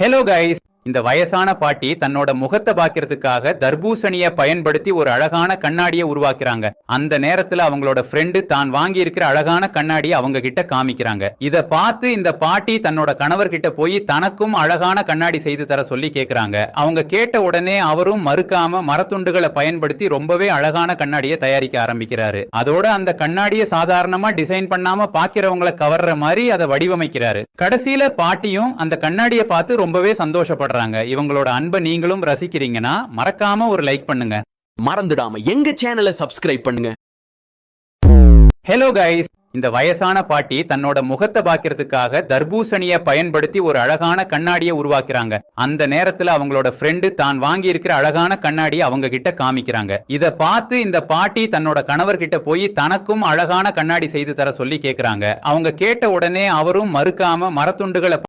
Hello guys. இந்த வயசான பாட்டி தன்னோட முகத்தை பாக்கிறதுக்காக தர்பூசணிய பயன்படுத்தி ஒரு அழகான கண்ணாடியை உருவாக்குறாங்க. அந்த நேரத்துல அவங்களோட ஃப்ரெண்டு தான் வாங்கி இருக்கிற அழகான கண்ணாடியை அவங்க கிட்ட காமிக்கிறாங்க. இத பார்த்து இந்த பாட்டி தன்னோட கணவர் கிட்ட போய் தனக்கும் அழகான கண்ணாடி செய்து தர சொல்லி கேக்குறாங்க. அவங்க கேட்ட உடனே அவரும் மறுக்காம மரத்துண்டுகளை பயன்படுத்தி ரொம்பவே அழகான கண்ணாடியை தயாரிக்க ஆரம்பிக்கிறாரு. அதோட அந்த கண்ணாடியை சாதாரணமா டிசைன் பண்ணாம பாக்கிறவங்களை கவர்ற மாதிரி அதை வடிவமைக்கிறாரு. கடைசியில பாட்டியும் அந்த கண்ணாடியை பார்த்து ரொம்பவே சந்தோஷப்படுறாங்க. இவங்களோட அன்பை நீங்களும் ரசிக்கிறீங்கன்னா மறக்காம ஒரு லைக் பண்ணுங்க. மறந்துடாம எங்க சேனலை சப்ஸ்கிரைப் பண்ணுங்க. Hello guys. இந்த வயசான பாட்டி தன்னோட முகத்தை பாக்கிறதுக்காக தர்பூசணிய பயன்படுத்தி ஒரு அழகான கண்ணாடியை உருவாக்குறாங்க. அந்த நேரத்துல அவங்களோட ஃப்ரெண்டு தான் வாங்கி இருக்கிற அழகான கண்ணாடியை அவங்க கிட்ட காமிக்கிறாங்க. இத பார்த்து இந்த பாட்டி தன்னோட கணவர் கிட்ட போய் தனக்கும் அழகான கண்ணாடி செய்து தர சொல்லி கேக்குறாங்க. அவங்க கேட்ட உடனே அவரும் மறுக்காம மரத்துண்டுகளை